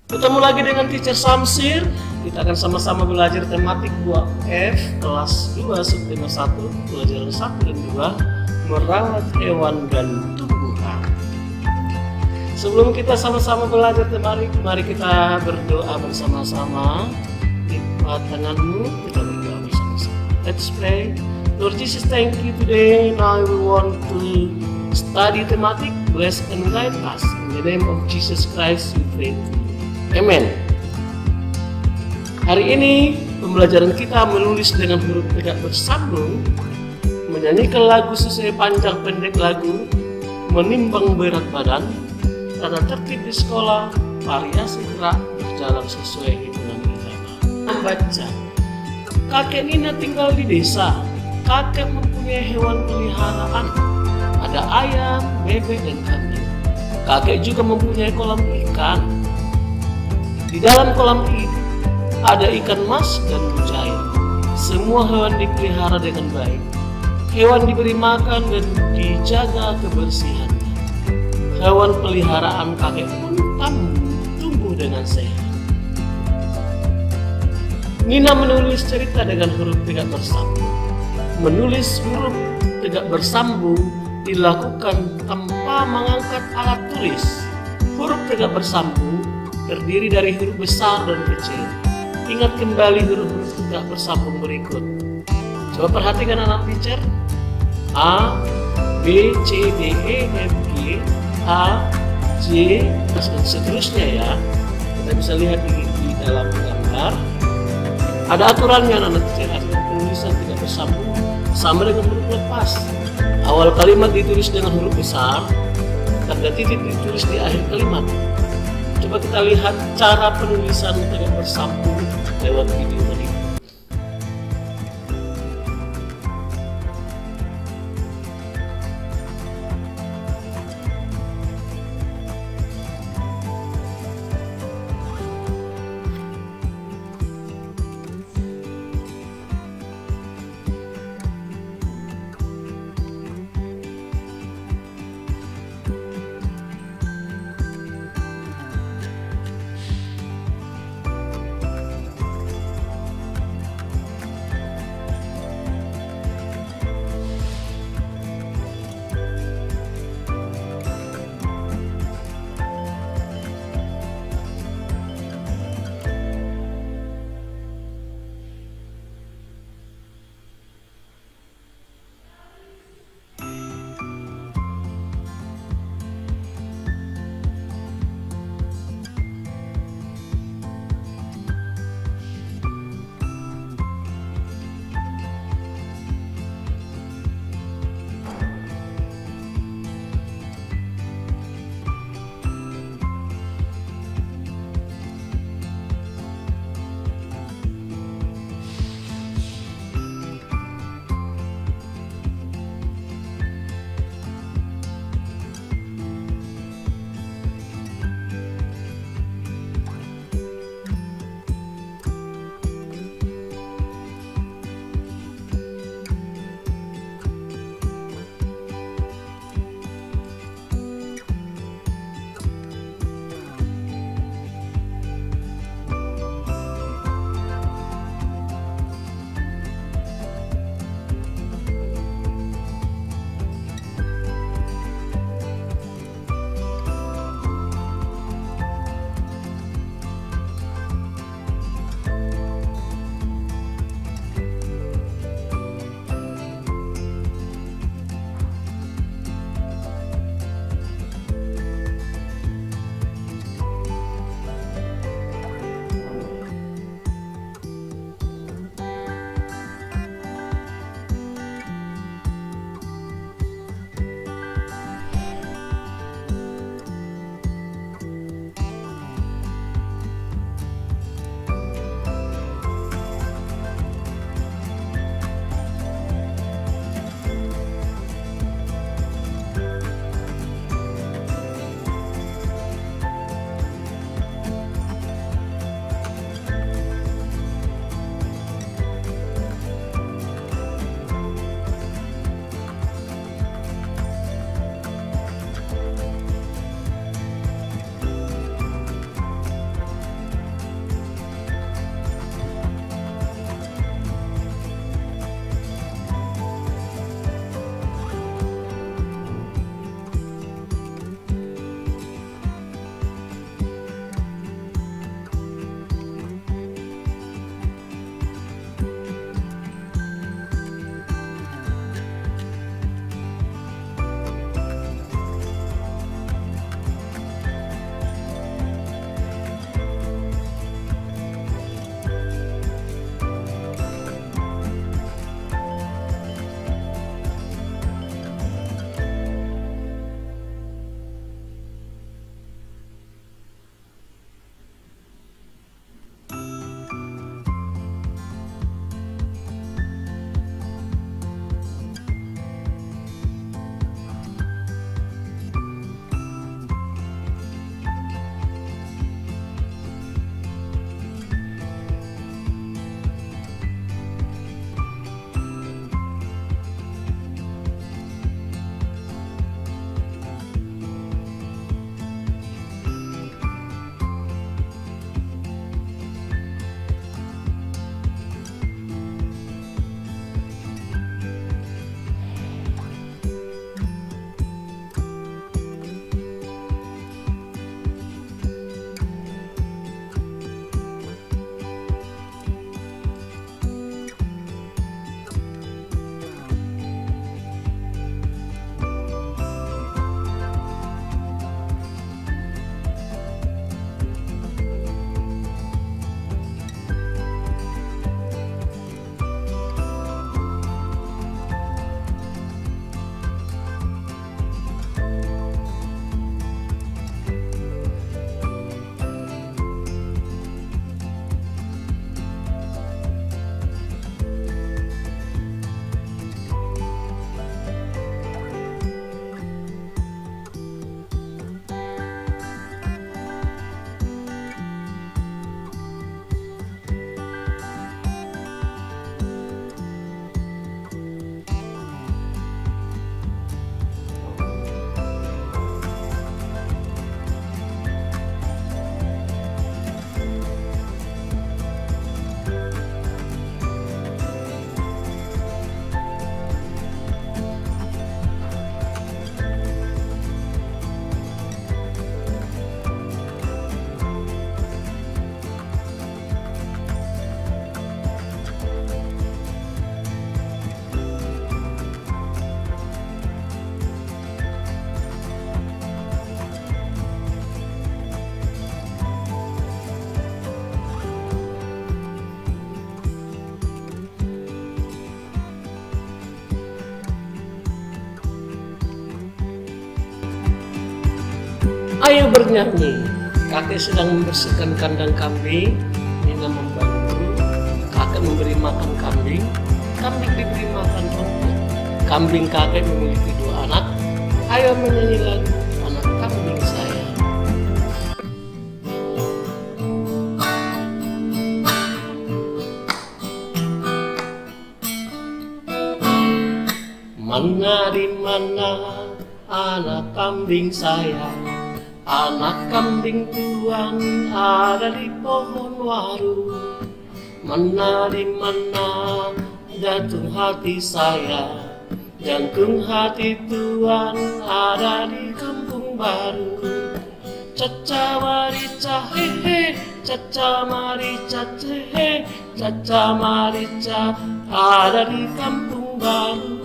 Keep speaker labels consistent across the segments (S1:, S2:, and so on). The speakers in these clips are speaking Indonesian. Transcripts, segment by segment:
S1: Ketemu lagi dengan Teacher Samsir. Kita akan sama-sama belajar tematik 2F kelas 2 subtema 1, pelajaran 1 dan 2, merawat hewan dan tumbuhan. Sebelum kita sama-sama belajar tematik, mari kita berdoa bersama-sama. Lipat tanganmu, kita berdoa bersama-sama. Let's pray. Lord Jesus, thank you today. Now we want to study tematik. Bless and guide us. In the name of Jesus Christ we pray. Amen. Hari ini pembelajaran kita menulis dengan huruf tegak bersambung, menyanyikan lagu sesuai panjang pendek lagu, menimbang berat badan, tata tertib di sekolah, variasi gerak, berjalan sesuai hitungan irama. Membaca. Kakek Nina tinggal di desa. Kakek mempunyai hewan peliharaan. Ada ayam, bebek, dan kambing. Kakek juga mempunyai kolam ikan. Di dalam kolam itu ada ikan mas dan mujair. Semua hewan dipelihara dengan baik. Hewan diberi makan dan dijaga kebersihannya. Hewan peliharaan kakek pun tumbuh dengan sehat. Nina menulis cerita dengan huruf tegak bersambung. Menulis huruf tegak bersambung dilakukan tanpa mengangkat alat tulis. Huruf tegak bersambung terdiri dari huruf besar dan kecil. Ingat kembali huruf-huruf tegak bersambung berikut. Coba perhatikan anak teacher. A, B, C, D, E, F, G, H, J, dan seterusnya ya. Kita bisa lihat di dalam gambar. Ada aturannya anak teacher. Penulisan tegak bersambung sama dengan huruf lepas. Awal kalimat ditulis dengan huruf besar, tanda titik ditulis di akhir kalimat. Coba kita lihat cara penulisan tegak bersambung lewat video ini. Ayo bernyanyi. Kakek sedang membersihkan kandang kambing. Nina membantu. Kakek memberi makan kambing. Kambing diberi makan rumput. Kambing kakek memiliki 2 anak. Ayo menyanyi lagu anak kambing saya. Mana di mana anak kambing saya? Anak kambing Tuhan ada di pohon waru. Mana di mana jantung hati saya? Jantung hati Tuhan ada di kampung baru. Caca marica hehe, caca marica hehe, caca marica ada di kampung baru.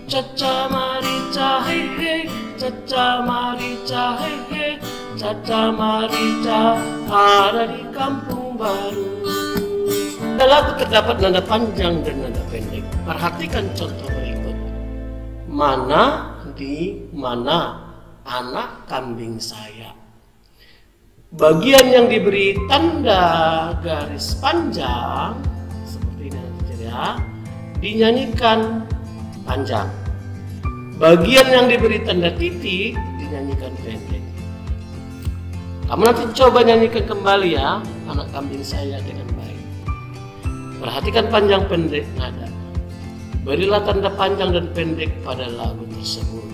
S1: Caca marica hehe, caca marica hehe, caca marica ada di kampung baru. Dalam lagu terdapat nada panjang dan nada pendek. Perhatikan contoh berikut. Mana di mana anak kambing saya. Bagian yang diberi tanda garis panjang seperti ini ya, dinyanyikan panjang. Bagian yang diberi tanda titik dinyanyikan pendek. Kamu nanti coba nyanyikan kembali ya anak kambing saya dengan baik. Perhatikan panjang pendek nada. Berilah tanda panjang dan pendek pada lagu tersebut.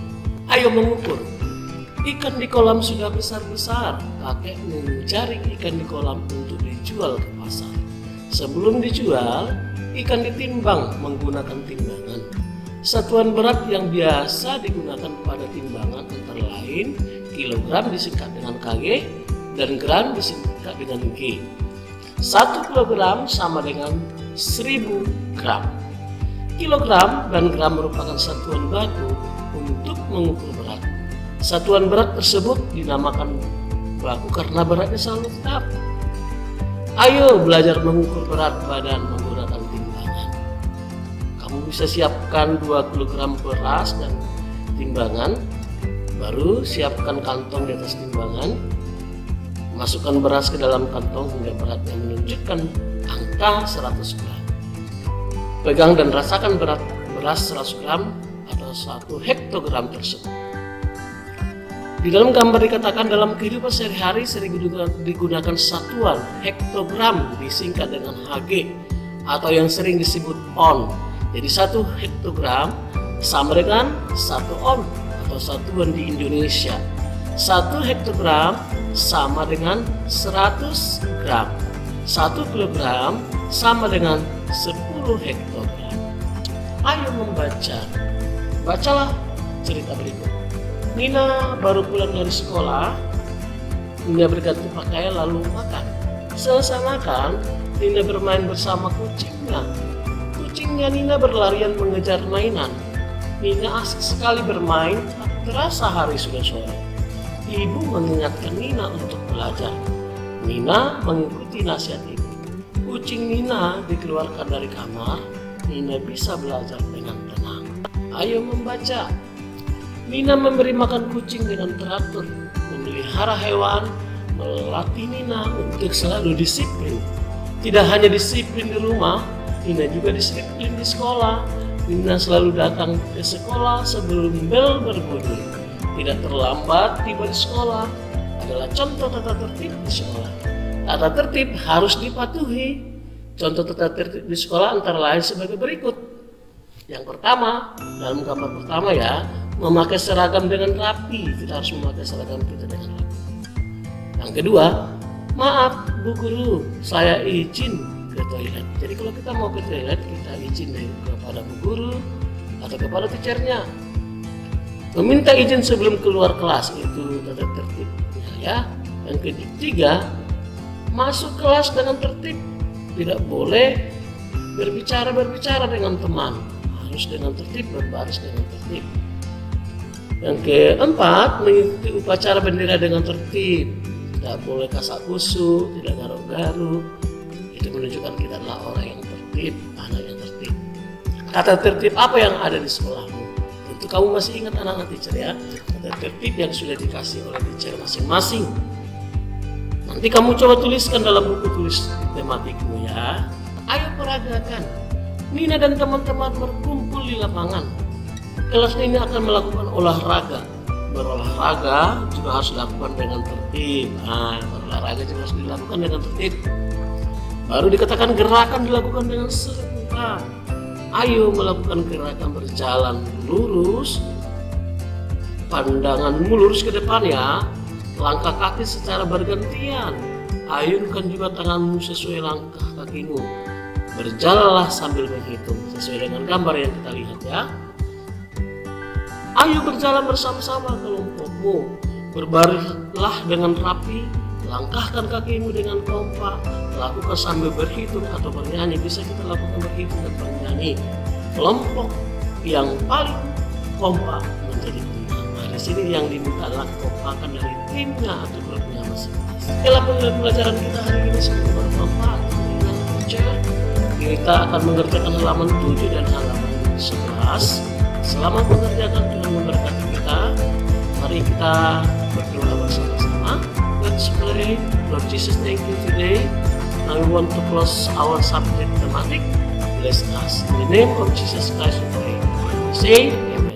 S1: Ayo mengukur. Ikan di kolam sudah besar-besar. Kakek mencari ikan di kolam untuk dijual ke pasar. Sebelum dijual, ikan ditimbang menggunakan timbangan. Satuan berat yang biasa digunakan pada timbangan antara lain kilogram disingkat dengan kg dan gram disingkat dengan g. 1 kilogram sama dengan 1000 gram. Kilogram dan gram merupakan satuan baku untuk mengukur berat. Satuan berat tersebut dinamakan baku karena beratnya selalu tetap. Ayo belajar mengukur berat badan menggunakan timbangan. Kamu bisa siapkan 2 kg beras dan timbangan. Baru siapkan kantong di atas timbangan. Masukkan beras ke dalam kantong hingga beratnya menunjukkan angka 100 gram. Pegang dan rasakan berat beras 100 gram atau 1 hektogram tersebut. Di dalam gambar dikatakan dalam kehidupan sehari-hari sering digunakan satuan hektogram disingkat dengan Hg atau yang sering disebut on. Jadi 1 hektogram sama dengan 1 on atau satuan di Indonesia. 1 hektogram sama dengan 100 gram. 1 kilogram sama dengan 10 hektogram. Ayo membaca. Bacalah cerita berikut. Nina baru pulang dari sekolah. Nina berganti pakaian lalu makan. Selesai makan, Nina bermain bersama kucingnya. Kucingnya Nina berlarian mengejar mainan. Nina asik sekali bermain, tak terasa hari sudah sore. Ibu mengingatkan Nina untuk belajar. Nina mengikuti nasihat ibu. Kucing Nina dikeluarkan dari kamar. Nina bisa belajar dengan tenang. Ayo membaca. Nina memberi makan kucing dengan teratur, memelihara hewan, melatih Nina untuk selalu disiplin. Tidak hanya disiplin di rumah, Nina juga disiplin di sekolah. Nina selalu datang ke sekolah sebelum bel berbunyi. Tidak terlambat tiba di sekolah adalah contoh tata tertib di sekolah. Tata tertib harus dipatuhi. Contoh tata tertib di sekolah antara lain sebagai berikut. Yang pertama, dalam gambar pertama ya, memakai seragam dengan rapi. Kita harus memakai seragam kita dengan rapi. Yang kedua, maaf Bu Guru, saya izin ke toilet. Jadi kalau kita mau ke toilet, kita izin kepada Bu Guru atau kepada teachernya. Meminta izin sebelum keluar kelas, itu tata tertibnya ya. Yang ketiga, masuk kelas dengan tertib. Tidak boleh berbicara dengan teman. Harus dengan tertib, berbaris dengan tertib. Yang keempat, mengikuti upacara bendera dengan tertib. Tidak boleh kasak kusuk, tidak garuk-garuk. Itu menunjukkan kita adalah orang yang tertib, anak yang tertib. Kata tertib apa yang ada di sekolahmu? Tentu kamu masih ingat anak-anak teacher ya. Kata pada tertib yang sudah dikasih oleh teacher masing-masing. Nanti kamu coba tuliskan dalam buku tulis tematikmu ya. Ayo peragakan. Nina dan teman-teman berkumpul di lapangan. Kelas ini akan melakukan olahraga. Berolahraga juga harus dilakukan dengan tertib. Berolahraga juga harus dilakukan dengan tertib. Baru dikatakan gerakan dilakukan dengan serta. Ayo melakukan gerakan berjalan lurus. Pandanganmu lurus ke depan ya. Langkah kaki secara bergantian. Ayunkan juga tanganmu sesuai langkah kakimu. Berjalanlah sambil menghitung sesuai dengan gambar yang kita lihat ya. Ayo berjalan bersama-sama kelompokmu. Berbarislah dengan rapi. Langkahkan kakimu dengan kompak. Lakukan sambil berhitung atau bernyanyi. Bisa kita lakukan berhitung dan bernyanyi. Kelompok yang paling kompak menjadi pemenang. Di sini yang diminta adalah kekompakan dari timnya atau grupnya masing-masing. Dalam pembelajaran kita hari ini semoga bermanfaat. Kita akan mengerjakan halaman 7 dan halaman 11. Selamat mengerjakan, Tuhan memberkati kita. Mari kita berdoa bersama-sama. Let's pray. Lord Jesus, thank you today. Now we want to close our subject thematic. Bless us. In the name of Jesus Christ we pray. Say amen.